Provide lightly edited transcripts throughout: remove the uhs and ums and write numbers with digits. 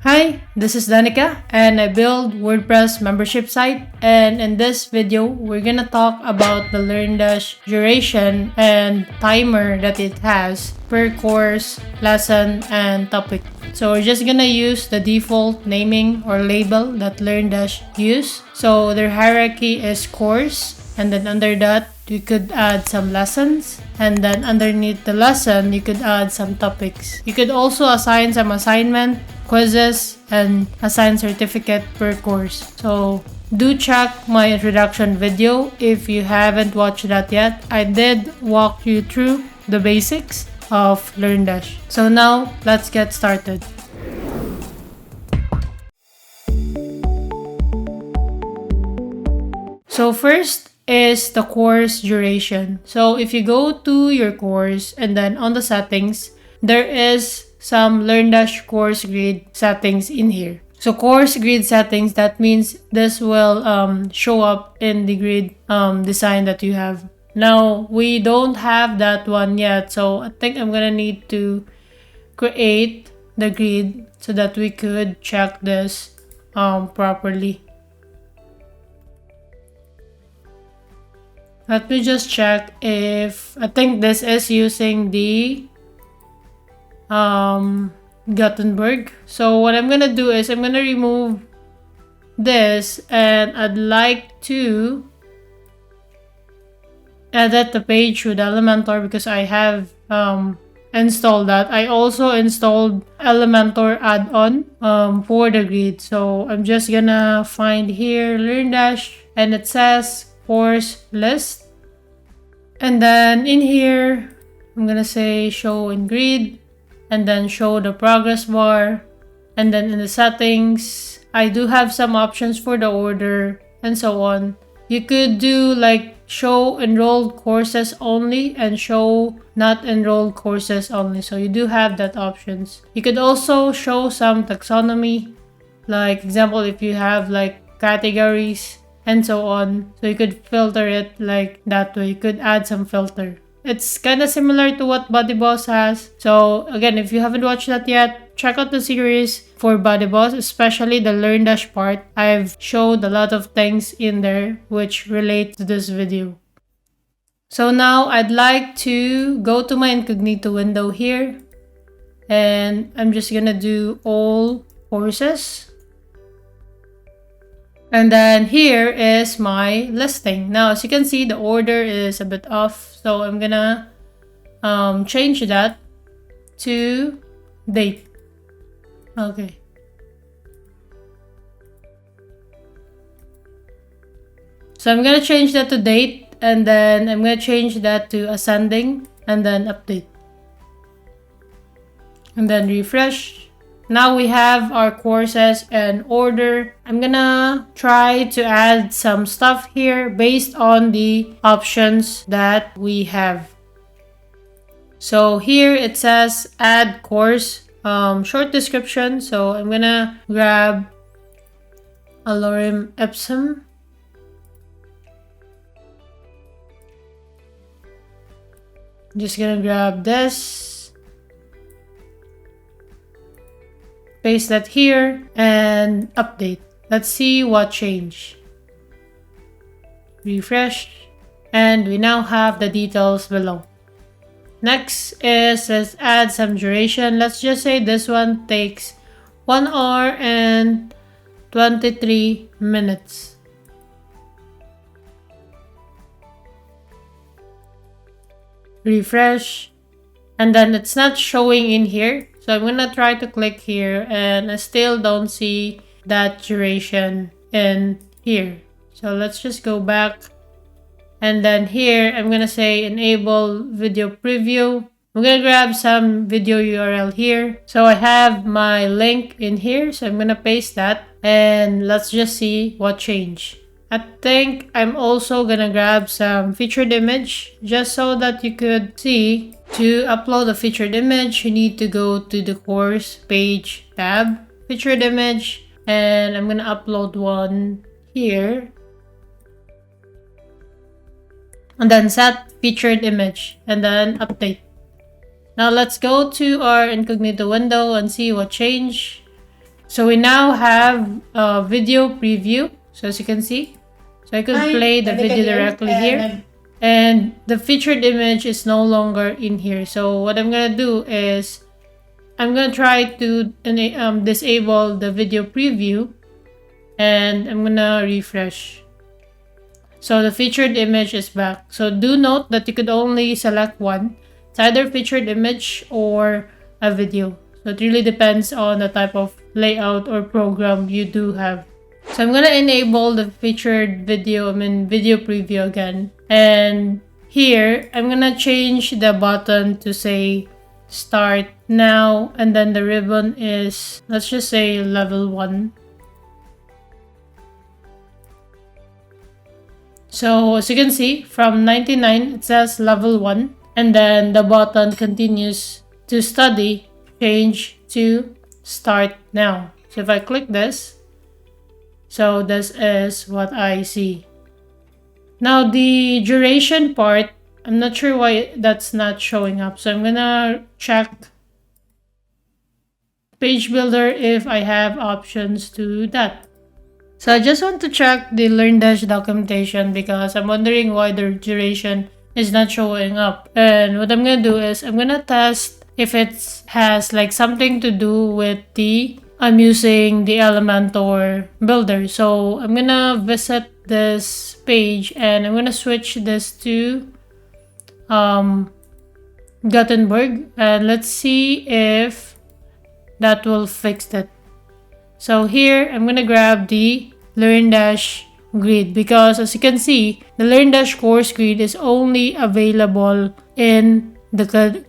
Hi, this is Danica and I build WordPress membership site, and in this video we're gonna talk about the LearnDash duration and timer that it has per course, lesson, and topic. So we're just gonna use the default naming or label that LearnDash use. So their hierarchy is course, and then under that you could add some lessons, and then underneath the lesson you could add some topics. You could also assign some assignment, quizzes, and assign certificate per course. So do check my introduction video if you haven't watched that yet. I did walk you through the basics of LearnDash. So now let's get started. So first is the course duration. So if you go to your course and then on the settings, there is some LearnDash course grid settings in here. So course grid settings, that means this will show up in the grid design that you have. Now we don't have that one yet, so I think I'm gonna need to create the grid so that we could check this properly. Let me just check if I think this is using the Gutenberg. So what I'm gonna do is I'm gonna remove this, and I'd like to edit the page with Elementor because I have installed that. I also installed Elementor add-on for the grid. So I'm just gonna find here LearnDash, and it says course list, and then in here I'm gonna say show in grid, and then show the progress bar, and then in the settings I do have some options for the order and so on. You could do like show enrolled courses only and show not enrolled courses only, so you do have that options. You could also show some taxonomy, like example if you have like categories and so on, so you could filter it like that way. You could add some filter. It's kind of similar to what BodyBoss has. So again, if you haven't watched that yet, check out the series for BodyBoss, especially the LearnDash part. I've showed a lot of things in there which relate to this video. So now I'd like to go to my incognito window here, and I'm just gonna do all courses. And then here is my listing. Now, as you can see, the order is a bit off. So I'm gonna change that to date. Okay. So I'm gonna change that to date, and then I'm gonna change that to ascending, and then update. And then refresh. Now we have our courses and order. I'm gonna try to add some stuff here based on the options that we have. So here it says add course, short description. So I'm gonna grab a lorem ipsum. I'm just gonna grab this. Paste that here and update. Let's see what changed. Refresh, and we now have the details below. Next is let's add some duration. Let's just say this one takes 1 hour and 23 minutes. Refresh, and then it's not showing in here. So I'm gonna try to click here, and I still don't see that duration in here. So let's just go back, and then here I'm gonna say enable video preview. I'm gonna grab some video URL here. So I have my link in here, so I'm gonna paste that, and let's just see what changed. I think I'm also gonna grab some featured image just so that you could see. To upload a featured image, you need to go to the course page tab, featured image, and I'm gonna upload one here. And then set featured image, and then update. Now let's go to our incognito window and see what changed. So we now have a video preview. So as you can see, so I could play the video directly here. And the featured image is no longer in here. So what I'm gonna do is I'm gonna try to disable the video preview, and I'm gonna refresh. So the featured image is back. So do note that you could only select one. It's either featured image or a video. So it really depends on the type of layout or program you do have. So I'm gonna enable the featured video, video preview again. And here, I'm gonna change the button to say start now. And then the ribbon is, let's just say level 1. So as you can see, from 99, it says level 1. And then the button continues to study, change to start now. So if I click this, so this is what I see. Now the duration part, I'm not sure why that's not showing up. So I'm gonna check page builder if I have options to do that. So I just want to check the LearnDash documentation because I'm wondering why the duration is not showing up. And what I'm gonna do is I'm gonna test if it has like something to do with I'm using the Elementor builder. So I'm gonna visit this page and I'm gonna switch this to Gutenberg, and let's see if that will fix it. So here I'm gonna grab the LearnDash grid because as you can see, the LearnDash course grid is only available in the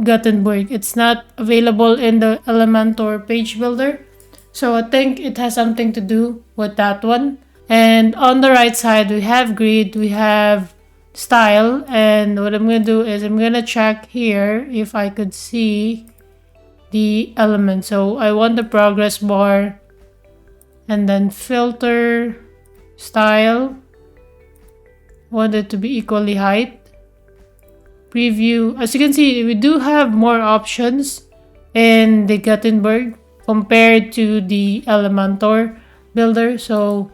Gutenberg. It's not available in the Elementor page builder. So I think it has something to do with that one. And on the right side, we have grid, we have style. And what I'm going to do is I'm going to check here if I could see the element. So I want the progress bar and then filter, style. I want it to be equally height. Preview. As you can see, we do have more options in the Gutenberg compared to the Elementor builder. So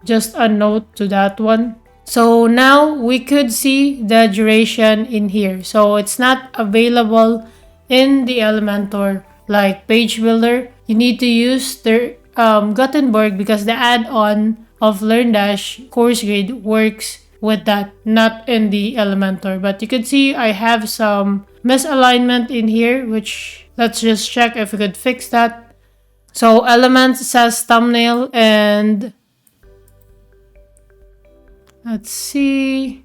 just a note to that one. So now we could see the duration in here. So it's not available in the Elementor like page builder. You need to use the Gutenberg because the add-on of LearnDash course grid works with that, not in the Elementor. But you can see I have some misalignment in here, which let's just check if we could fix that. So elements says thumbnail, and let's see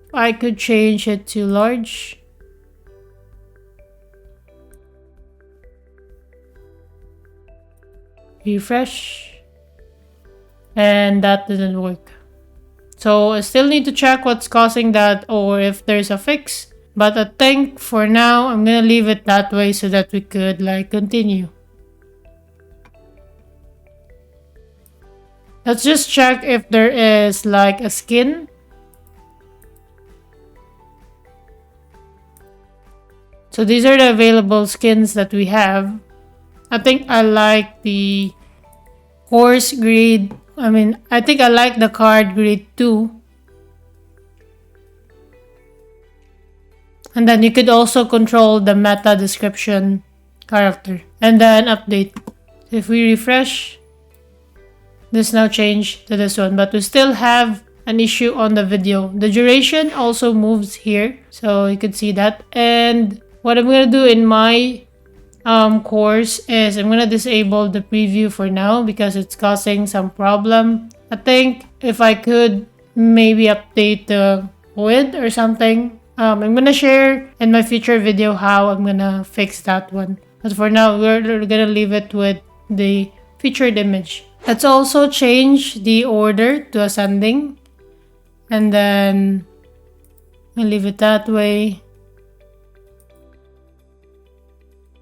if I could change it to large. Refresh. And that didn't work. So I still need to check what's causing that or if there's a fix. But I think for now, I'm gonna leave it that way so that we could like continue. Let's just check if there is like a skin. So these are the available skins that we have. I think I like the course grid. I think I like the card grid too. And then you could also control the meta description character. And then update. If we refresh, this now changed to this one. But we still have an issue on the video. The duration also moves here. So you could see that. And what I'm going to do in my course is I'm going to disable the preview for now because it's causing some problem. I think if I could maybe update the width or something. I'm going to share in my future video how I'm going to fix that one. But for now, we're going to leave it with the featured image. Let's also change the order to ascending. And then I'll leave it that way.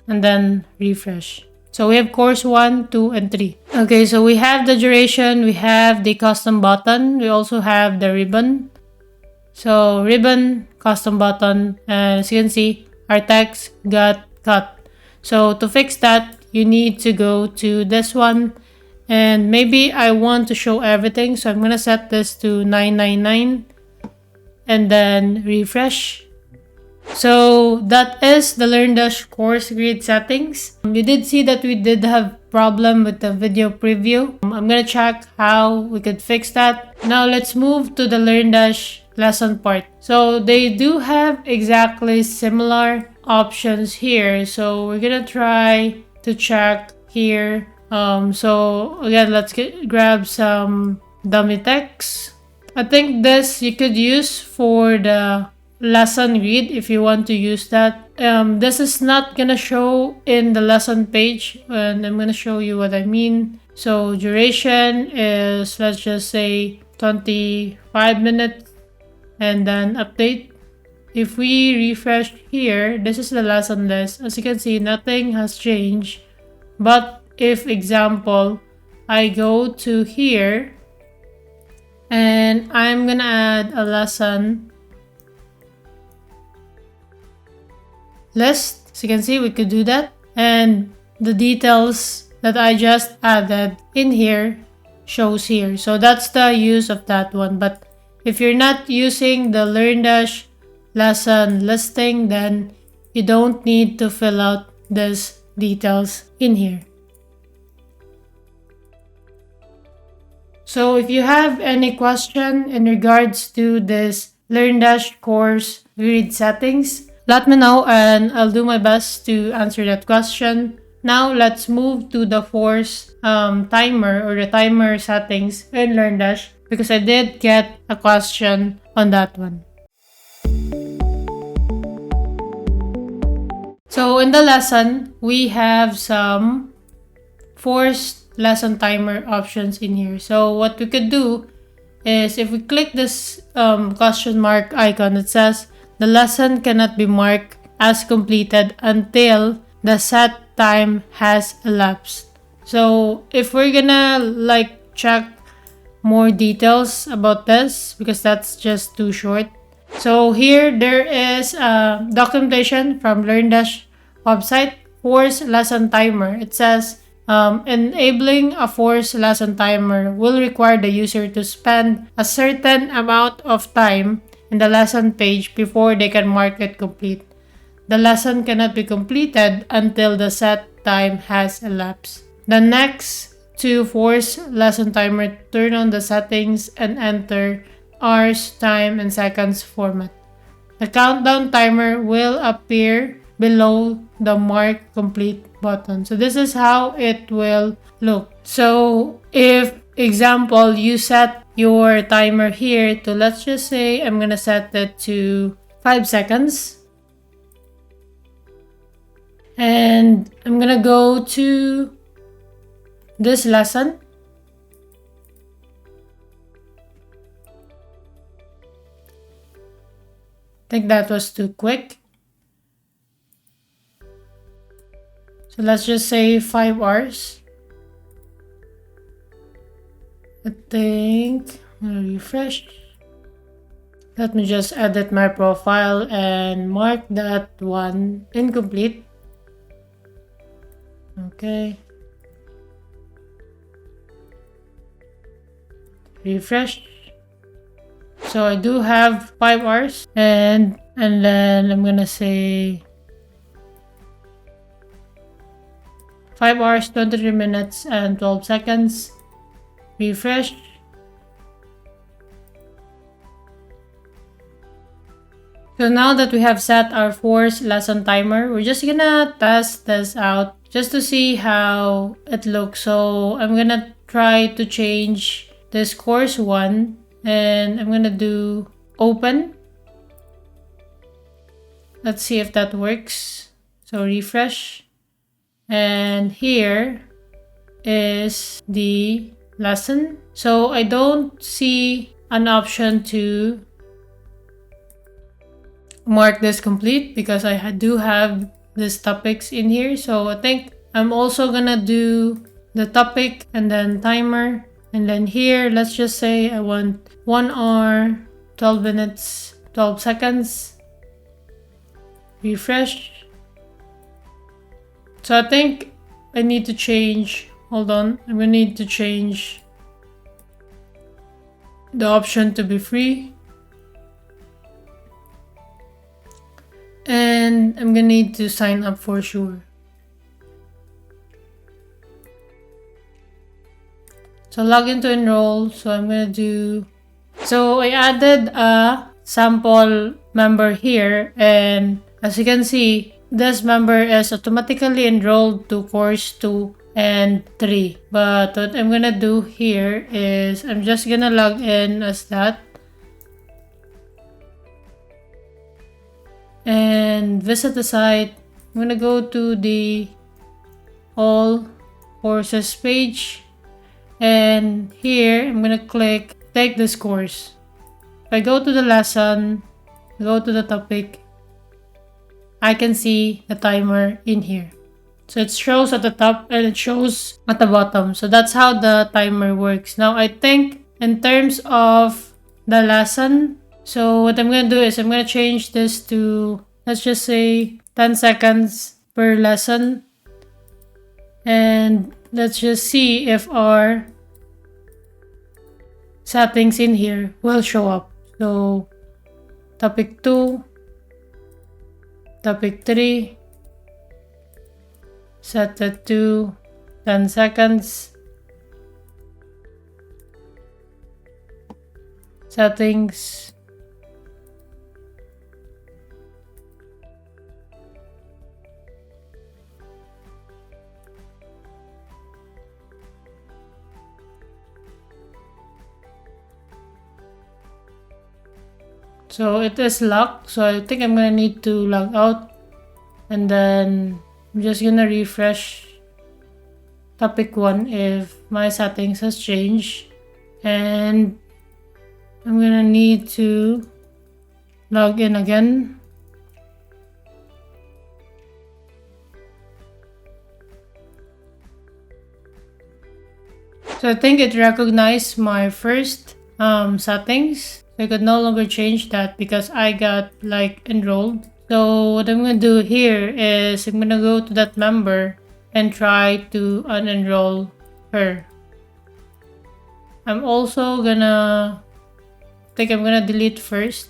And then refresh. So we have course 1, 2, and 3. Okay, so we have the duration. We have the custom button. We also have the ribbon. So ribbon, custom button, and as you can see, our text got cut. So to fix that, you need to go to this one. And maybe I want to show everything, so I'm gonna set this to 999 and then refresh. So that is the LearnDash course grid settings. You did see that we did have problem with the video preview. I'm gonna check how we could fix that. Now let's move to the LearnDash lesson part. So they do have exactly similar options here. So we're gonna try to check here. So again, let's grab some dummy text. I think this you could use for the lesson grid if you want to use that. This is not gonna show in the lesson page, and I'm gonna show you what I mean. So duration is, let's just say 25 minutes, and then update. If we refresh here, this is the lesson list. As you can see, nothing has changed. But if example, I go to here and I'm gonna add a lesson list. As you can see, we could do that. And the details that I just added in here shows here. So that's the use of that one. But if you're not using the LearnDash lesson listing, then you don't need to fill out these details in here. So if you have any question in regards to this LearnDash course grid settings, let me know and I'll do my best to answer that question. Now let's move to the force timer or the timer settings in LearnDash, because I did get a question on that one. So in the lesson, we have some forced lesson timer options in here. So what we could do is, if we click this question mark icon, it says the lesson cannot be marked as completed until the set time has elapsed. So if we're gonna check more details about this, because that's just too short. So here there is a documentation from LearnDash website, force lesson timer. It says enabling a force lesson timer will require the user to spend a certain amount of time in the lesson page before they can mark it complete. The lesson cannot be completed until the set time has elapsed. The next to force lesson timer, turn on the settings and enter hours, time, and seconds format. The countdown timer will appear below the mark complete button. So this is how it will look. So if example, you set your timer here to, let's just say I'm gonna set it to 5 seconds. And I'm gonna go to this lesson. I think that was too quick. So let's just say 5 hours. I think I'm gonna refresh. Let me just edit my profile and mark that one incomplete. Okay. Refresh. So I do have 5 hours, and then I'm gonna say 5 hours, 23 minutes, and 12 seconds. Refresh. So now that we have set our force lesson timer, we're just gonna test this out just to see how it looks. So I'm gonna try to change this course 1, and I'm gonna do open. Let's see if that works. So refresh, and here is the lesson. So I don't see an option to mark this complete because I do have these topics in here. So I think I'm also gonna do the topic and then timer, and then here let's just say I want 1 hour, 12 minutes, 12 seconds. Refresh. So I think I need to change, hold on, I'm gonna need to change the option to be free. And I'm gonna need to sign up for sure. So log in to enroll. So I'm gonna do, so I added a sample member here, and as you can see, this member is automatically enrolled to course 2 and 3. But what I'm gonna do here is I'm just gonna log in as that and visit the site. I'm gonna go to the all courses page, and here I'm gonna click take this course. If I go to the lesson, go to the topic, I can see the timer in here. So it shows at the top and it shows at the bottom. So that's how the timer works. Now I think in terms of the lesson, so what I'm gonna do is I'm gonna change this to, let's just say 10 seconds per lesson. And let's just see if our settings in here will show up. So topic 2, topic 3, set it to 10 seconds. Settings. So it is locked, so I think I'm gonna need to log out, and then I'm just gonna refresh topic 1 if my settings has changed, and I'm gonna need to log in again. So I think it recognized my first settings. I could no longer change that because I got like enrolled. So what I'm gonna do here is I'm gonna go to that member and try to unenroll her. I'm also gonna I'm gonna delete first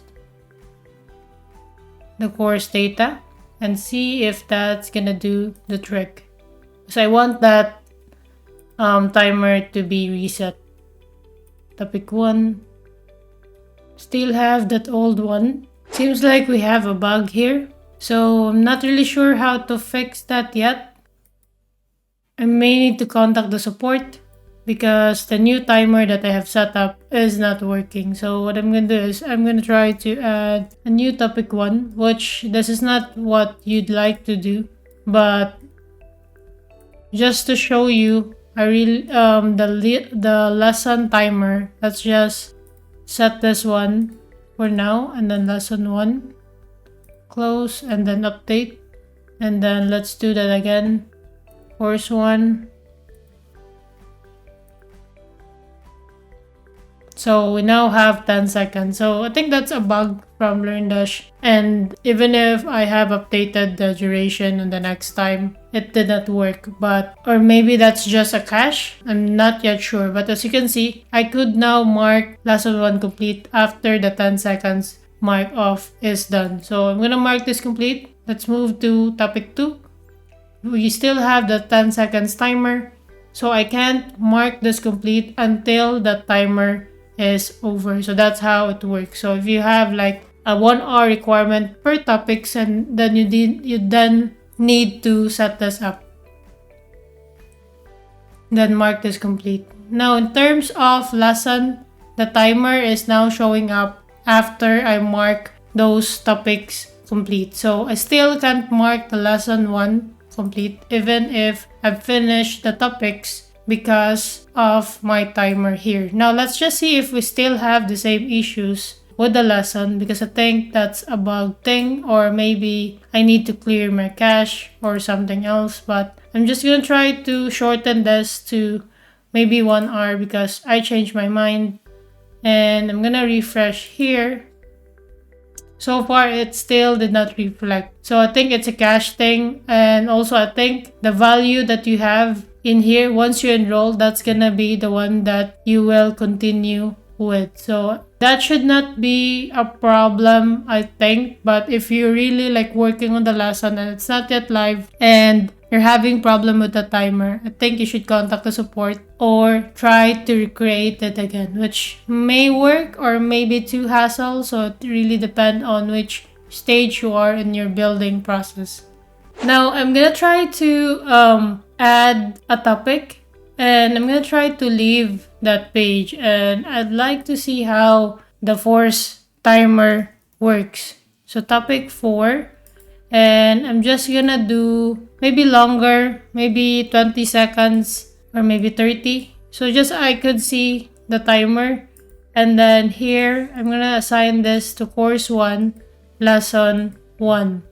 the course data and see if that's gonna do the trick. So I want that timer to be reset. Topic 1. Still have that old one. Seems like we have a bug here. So I'm not really sure how to fix that yet. I may need to contact the support because the new timer that I have set up is not working. So what I'm going to do is I'm going to try to add a new topic 1, which this is not what you'd like to do, but just to show you, I really the lesson timer. Let's just set this one for now, and then lesson 1, close, and then update, and then let's do that again. Course 1. So we now have 10 seconds. So I think that's a bug from LearnDash. And even if I have updated the duration and the next time, it did not work. Or maybe that's just a cache. I'm not yet sure. But as you can see, I could now mark lesson 1 complete after the 10 seconds mark off is done. So I'm gonna mark this complete. Let's move to topic 2. We still have the 10 seconds timer. So I can't mark this complete until the timer is over. So that's how it works. So if you have like a 1 hour requirement per topics, and then you then need to set this up, then mark this complete. Now in terms of lesson, the timer is now showing up after I mark those topics complete. So I still can't mark the lesson 1 complete even if I've finished the topics because of my timer here. Now let's just see if we still have the same issues with the lesson, because I think that's a bug thing, or maybe I need to clear my cache or something else. But I'm just gonna try to shorten this to maybe 1 hour because I changed my mind, and I'm gonna refresh here. so far it still did not reflect. So I think it's a cache thing, and also I think the value that you have in here once you enroll, that's gonna be the one that you will continue with. So that should not be a problem, I think. But if you're really like working on the lesson and it's not yet live and you're having problem with the timer, I think you should contact the support or try to recreate it again, which may work or may be too hassle. So it really depends on which stage you are in your building process. Now I'm gonna try to add a topic, and I'm gonna try to leave that page, and I'd like to see how the force timer works. So topic 4, and I'm just gonna do maybe longer, maybe 20 seconds or maybe 30. So just I could see the timer, and then here I'm gonna assign this to course 1, lesson 1.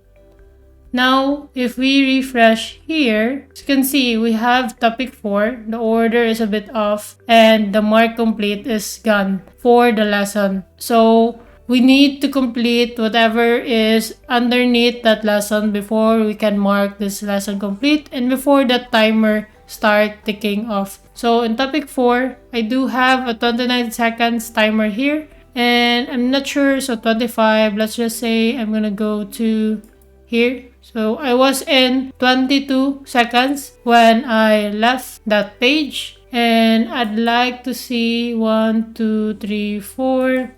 Now, if we refresh here, as you can see, we have topic 4. The order is a bit off and the mark complete is gone for the lesson. So, we need to complete whatever is underneath that lesson before we can mark this lesson complete and before the timer start ticking off. So, in topic 4, I do have a 29 seconds timer here, and I'm not sure, so 25, let's just say I'm gonna go to here. So I was in 22 seconds when I left that page, and I'd like to see 1, 2, 3, 4.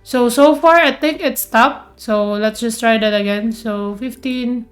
So far I think it stopped. So let's just try that again. So 15.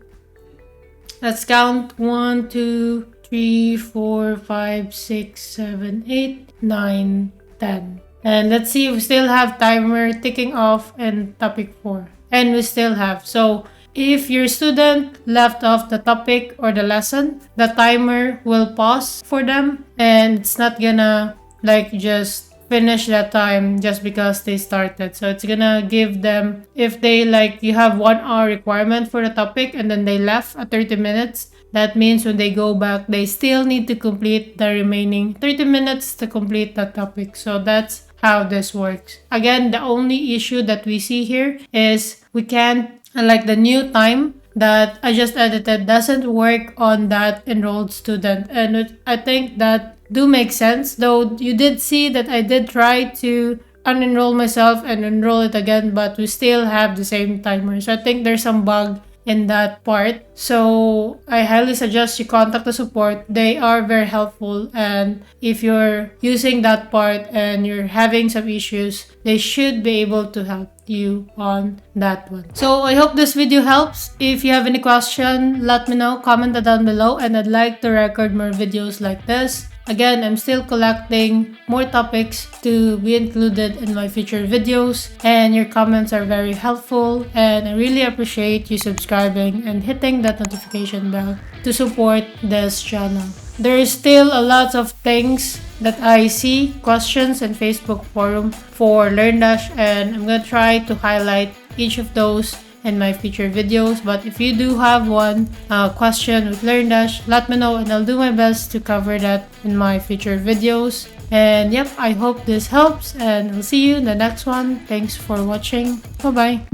Let's count 1, 2, 3, 4, 5, 6, 7, 8, 9, 10. And let's see if we still have timer ticking off in topic 4. And we still have. So if your student left off the topic or the lesson, the timer will pause for them, and it's not gonna like just finish that time just because they started. So it's gonna give them, if they like, you have 1 hour requirement for the topic and then they left at 30 minutes, that means when they go back, they still need to complete the remaining 30 minutes to complete that topic. So that's how this works. Again, the only issue that we see here is we can't, like the new time that I just edited doesn't work on that enrolled student. And I think that do make sense, though you did see that I did try to unenroll myself and enroll it again, but we still have the same timer. So I think there's some bug in that part. So I highly suggest you contact the support. They are very helpful, and if you're using that part and you're having some issues, they should be able to help you on that one. So I hope this video helps. If you have any question, let me know, comment that down below, and I'd like to record more videos like this. Again, I'm still collecting more topics to be included in my future videos, and your comments are very helpful, and I really appreciate you subscribing and hitting that notification bell to support this channel. There is still a lot of things that I see, questions in Facebook forum for LearnDash, and I'm gonna try to highlight each of those in my future videos. But if you do have one question with LearnDash, let me know and I'll do my best to cover that in my future videos. And yep, I hope this helps, and I'll see you in the next one. Thanks for watching. Bye bye.